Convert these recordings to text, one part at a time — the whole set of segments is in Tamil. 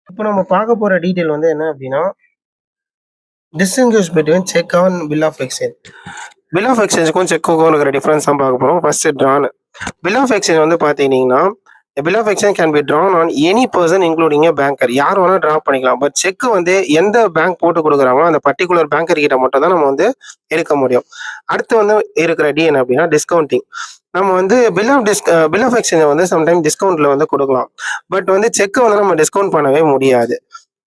இப்போ நம்ம பார்க்க போற டீடைல் வந்து என்ன அப்படின்னா, distinguish between cheque and bill of exchange. Bill of எக்ஸ்சேஞ்சுக்கும் செக்குக்கும் இருக்கிற டிஃபரன்ஸ் தான் பார்க்க போறோம். First drawn. Bill of exchange வந்து பார்த்தீங்கன்னா, bill of exchange can be drawn on any person including banker. யார் வேணா ட்ரா பண்ணிக்கலாம். பட் செக் வந்து எந்த பேங்க் போட்டு கொடுக்குறாங்களோ அந்த பர்டிகுலர் பேங்கர் கிட்ட மட்டும் தான் நம்ம வந்து எடுக்க முடியும். அடுத்து வந்து இருக்கிற டி என்ன அப்படின்னா டிஸ்கவுண்டிங். நம்ம வந்து பில் ஆஃப் எக்ஸ்சேஞ்ச் வந்து சம்டைம் டிஸ்கவுண்ட்ல வந்து கொடுக்கலாம். பட் வந்து செக்கை வந்து நம்ம டிஸ்கவுண்ட் பண்ணவே முடியாது.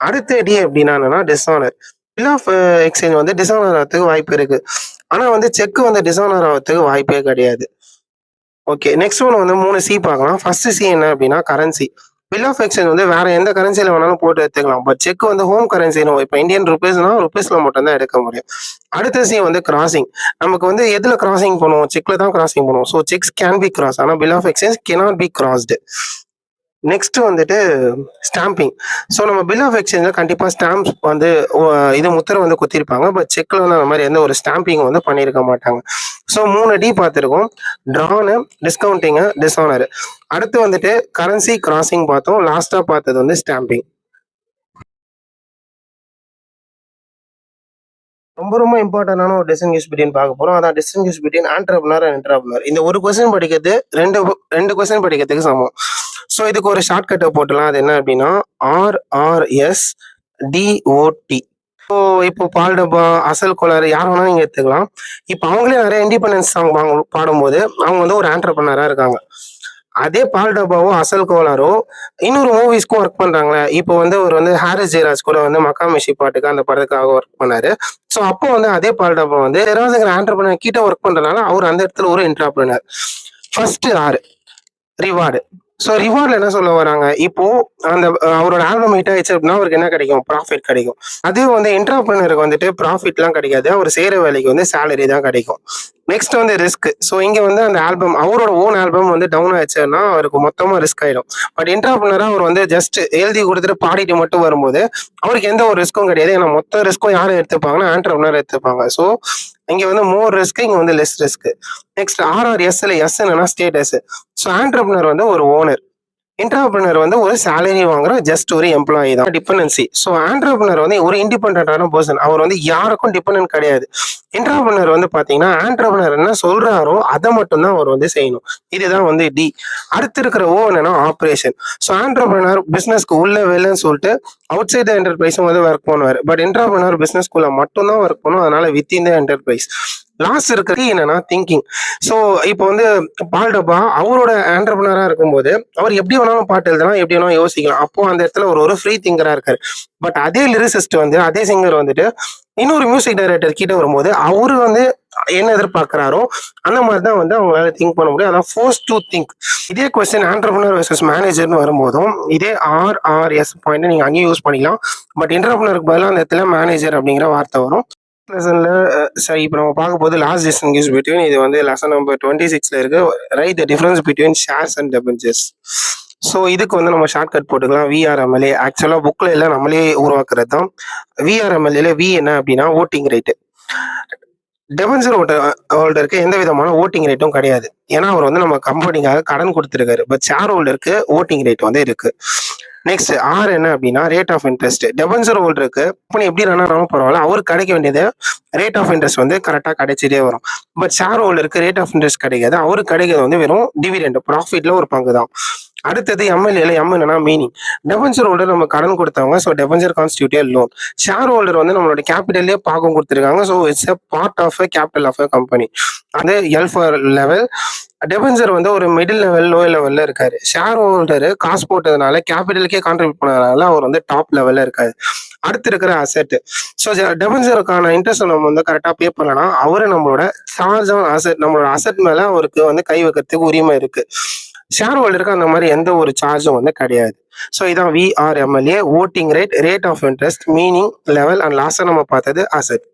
அடுத்த டி எப்படின்னா என்னன்னா டிஸ்ஆனர். பில் ஆஃப் எக்ஸ்சேஞ்ச் வந்து டிஸ்ஆனர் ஆகிறதுக்கு வாய்ப்பு இருக்கு. ஆனா வந்து செக் வந்து டிஸ்ஆனர் ஆகிறதுக்கு வாய்ப்பே கிடையாது. ஓகே, நெக்ஸ்ட் ஒன் வந்து 3 சி பார்க்கலாம். ஃபர்ஸ்ட் சி என்ன அப்படின்னா கரன்சி. பில் ஆஃப் எக்ஸ்சேஞ்ச் வந்து வேற எந்த கரன்சியில வேணாலும் போட்டு எடுத்துக்கலாம். பட் செக் வந்து ஹோம் கரன்சின்னு இப்போ இந்தியன் ருபீஸ்னா ருபீஸ்ல மட்டும் தான் எடுக்க முடியும். அடுத்த சி வந்து கிராசிங். நமக்கு வந்து எதுல கிராசிங் பண்ணுவோம்? செக்ல தான் கிராசிங் பண்ணுவோம். So cheques can be cross. ஆனால் bill of exchange cannot be crossed. Next வந்துட்டு ஸ்டாம்பிங். ஸோ நம்ம பில் ஆஃப் எக்ஸ்சேஞ்சில் கண்டிப்பாக ஸ்டாம்ப்ஸ் வந்து இது முத்திரை வந்து குத்திருப்பாங்க. பட் செக்கில் வந்து அந்த மாதிரி எந்த ஒரு ஸ்டாம்பிங் வந்து பண்ணியிருக்க மாட்டாங்க. ஸோ 3 டி பார்த்துருக்கோம். Drawn, discounting, dishonour. அடுத்து வந்துட்டு கரன்சி கிராசிங் பார்த்தோம். லாஸ்ட்டாக பார்த்தது வந்து ஸ்டாம்பிங். ரொம்ப ரொம்ப இம்பார்ட்டன்டான ஒரு டிஸ்டிங்கிஷ் பிட்வீன் பார்க்க போறோம். அதான் distinguish between entrepreneur and entrepreneur. இந்த ஒரு கொஸ்டின் படிக்கிறது ரெண்டு கொஸ்டின் படிக்கிறதுக்கு சமம். ஸோ இதுக்கு ஒரு ஷார்ட்கட்டை போட்டுலாம். அது என்ன அப்படின்னா RRS DOT. இப்போ பால் டப்பா, அசல் கோளாறு யார் வேணாலும் நீங்க எடுத்துக்கலாம். இப்போ அவங்களே நிறைய இண்டிபெண்டன்ஸ் சாங் பாடும்போது அவங்க வந்து ஒரு ஆண்டர்பிரினரா இருக்காங்க. அதே பால் டப்பாவோ அசல் கோளாரோ இன்னொரு மூவிஸ்க்கும் ஒர்க் பண்றாங்களே. இப்போ வந்து அவர் வந்து ஹாரிஸ் ஜெயராஜ் கூட வந்து மக்காமிஷி பாட்டுக்கு அந்த படத்துக்காக ஒர்க் பண்ணாரு. ஸோ அப்போ வந்து அதே பால் டப்பா வந்து ஆண்டர்பிரினர் கிட்ட ஒர்க் பண்றதுனால அவர் அந்த இடத்துல ஒரு entrepreneur. First R reward. So ரிவார்ட்ல என்ன சொல்ல வராங்க? இப்போ அந்த அவரோட ஆல்பம் ஹிட் ஆயிடுச்சு அப்படின்னா அவருக்கு என்ன கிடைக்கும்? ப்ராஃபிட் கிடைக்கும். அதே வந்து என்டர்பிரினருக்கு வந்துட்டு ப்ராஃபிட்லாம் கிடைக்காது. அவர் செய்யற வேலைக்கு வந்து சேலரி தான் கிடைக்கும். நெக்ஸ்ட் வந்து ரிஸ்க். ஸோ இங்க வந்து அந்த ஆல்பம் அவரோட ஓன் ஆல்பம் வந்து டவுன் ஆயிடுச்சுன்னா அவருக்கு மொத்தமா ரிஸ்க் ஆயிடும். பட் என்டர்பிரினரா அவர் வந்து ஜஸ்ட் எழுதி கொடுத்துட்டு பாடிட்டு மட்டும் வரும்போது அவருக்கு எந்த ஒரு ரிஸ்க்கும் கிடையாது. ஏன்னா மொத்த ரிஸ்க்கும் யாரும் எடுத்துப்பாங்கன்னா ஆண்டர்பிரினர் எடுத்துப்பாங்க. ஸோ இங்க வந்து மோர் ரிஸ்க், இங்க வந்து லெஸ் ரிஸ்க். நெக்ஸ்ட் RRSல எஸ் என்னன்னா ஸ்டேட்டஸ். ஸோ ஆண்டர்பிரினர் வந்து ஒரு ஓனர், என்டர்பிரினர் வந்து ஒரு சேலரி வாங்குற ஜஸ்ட் ஒரு எம்ப்ளாயி தான். டிபெண்டன்சி. ஸோ ஆண்டர்பிரினர் வந்து ஒரு இண்டிபெண்டான பர்சன். அவர் வந்து யாருக்கும் டிபெண்டன்ட் கிடையாது. என்டர்பிரினர் வந்து பாத்தீங்கன்னா ஆண்டர்பிரினர் என்ன சொல்றாரோ அதை மட்டும் தான் அவர் வந்து செய்யணும். இதுதான் வந்து டி. அடுத்து இருக்கிற ஓ என்னன்னா ஆப்ரேஷன். ஸோ ஆண்டர்பிரினர் பிசினஸ்க்கு உள்ள வேலைன்னு சொல்லிட்டு அவுட் சைட் என்டர்பிரைஸும் வந்து ஒர்க் பண்ணுவார். பட் என்டர்பிரினர் பிசினஸ்க்குள்ள மட்டும் தான் ஒர்க் பண்ணும். அதனால வித்தின் த என்டர்பிரைஸ். லாஸ்ட் இருக்கிறது என்னன்னா திங்கிங். ஸோ இப்போ வந்து பால் டப்பா அவரோட ஆண்டர்பிரினரா இருக்கும்போது அவர் எப்படி வேணாலும் பாட்டு எழுதலாம், எப்படி வேணாலும் யோசிக்கலாம். அப்போ அந்த இடத்துல ஒரு ஃப்ரீ திங்கரா இருக்காரு. பட் அதே லிரிசிஸ்ட் வந்து அதே சிங்கர் வந்துட்டு இன்னொரு மியூசிக் டைரக்டர் கிட்ட வரும்போது அவரு வந்து என்ன எதிர்பார்க்கிறாரோ அந்த மாதிரி தான் வந்து அவங்களால திங்க் பண்ண முடியும். அதான் ஃபோர்ஸ் டு திங்க். இதே கொஸ்டின் ஆண்டர்பிரினர் வெர்சஸ் மேனேஜர்னு வரும்போதும் இதே RRS பாயிண்ட் நீங்க அங்கேயும் யூஸ் பண்ணிக்கலாம். பட் என்டர்பிரினருக்கு பதிலாக அந்த இடத்துல மேனேஜர் அப்படிங்கிற வார்த்தை வரும். லெசன்ல சரி இப்போ நம்ம பார்க்க போது லாஸ்ட் டிஸ்டிங்கிஷ் பிட்வீன். இது வந்து லெசன் நம்பர் 26ல இருக்கு. Write the difference between shares and debentures. So இதுக்கு வந்து நம்ம ஷார்ட்கட் போட்டுக்கலாம். VRMLA. ஆக்சுவலாக புக்கில் எல்லாம் நம்மளே உருவாக்குறது தான். VRMLA வி என்ன அப்படின்னா ஓட்டிங் ரேட்டு. டெபென்ச்சர் ஹோல்டருக்கு எந்த விதமான ஓட்டிங் ரேட்டும் கிடையாது. ஏன்னா அவர் வந்து நம்ம கம்பெனிக்காக கடன் கொடுத்துருக்காரு. பட் ஷேர் ஹோல்டருக்கு ஓட்டிங் ரேட் வந்து இருக்கு. நெக்ஸ்ட் ஆர் என்ன அப்படின்னா ரேட் ஆஃப் இன்ட்ரெஸ்ட். டெபென்ச்சர் ஹோல்டருக்கு கம்பெனி எப்படி ரன் ஆனாலும் பரவாயில்ல, அவருக்கு கிடைக்க வேண்டியது ரேட் ஆஃப் இன்ட்ரெஸ்ட் வந்து கரெக்டாக கிடைச்சிட்டே வரும். பட் ஷேர் ஹோல்டருக்கு ரேட் ஆஃப் இன்ட்ரெஸ்ட் கிடைக்காது. அவருக்கு கிடைக்கிறது வந்து வெறும் டிவிடெண்ட், ப்ராஃபிட்ல ஒரு பங்கு தான். அடுத்தது MLA. எம் என்னன்னா மீனிங். டெபென்ச்சர் ஹோல்டர் நம்ம கடன் கொடுத்தவங்க. So debenture constitute loan. Share holder வந்து நம்மளோட கேபிட்டல்லே பாகம் கொடுத்துருக்காங்க. So it's a part of a capital of a company. அது எல் ஃபார் லெவல். டெபென்ச்சர் வந்து ஒரு மிடில் லெவல் லோ லெவல்ல இருக்காரு. ஷேர் ஹோல்டர் காசு போட்டதுனால கேபிட்டலுக்கே கான்ட்ரிபியூட் பண்ணதுனால அவர் வந்து டாப் லெவல்ல இருக்காரு. அடுத்து இருக்கிற அசெட். ஸோ டெபென்ச்சருக்கான இன்ட்ரெஸ்ட் நம்ம வந்து கரெக்டாக பே பண்ணலாம். அவரு நம்மளோட சார்ஜ் ஆன் அசெட், நம்மளோட அசெட் மேல அவருக்கு வந்து கை வைக்கிறதுக்கு உரிமை இருக்கு. ஷேர் ஹோல்டருக்கு அந்த மாதிரி எந்த ஒரு சார்ஜும் வந்து கிடையாது. ஸோ இதான் VRMLA. Voting rate, rate of interest, meaning, level and லாஸ்டா நம்ம பார்த்தது அசெட்.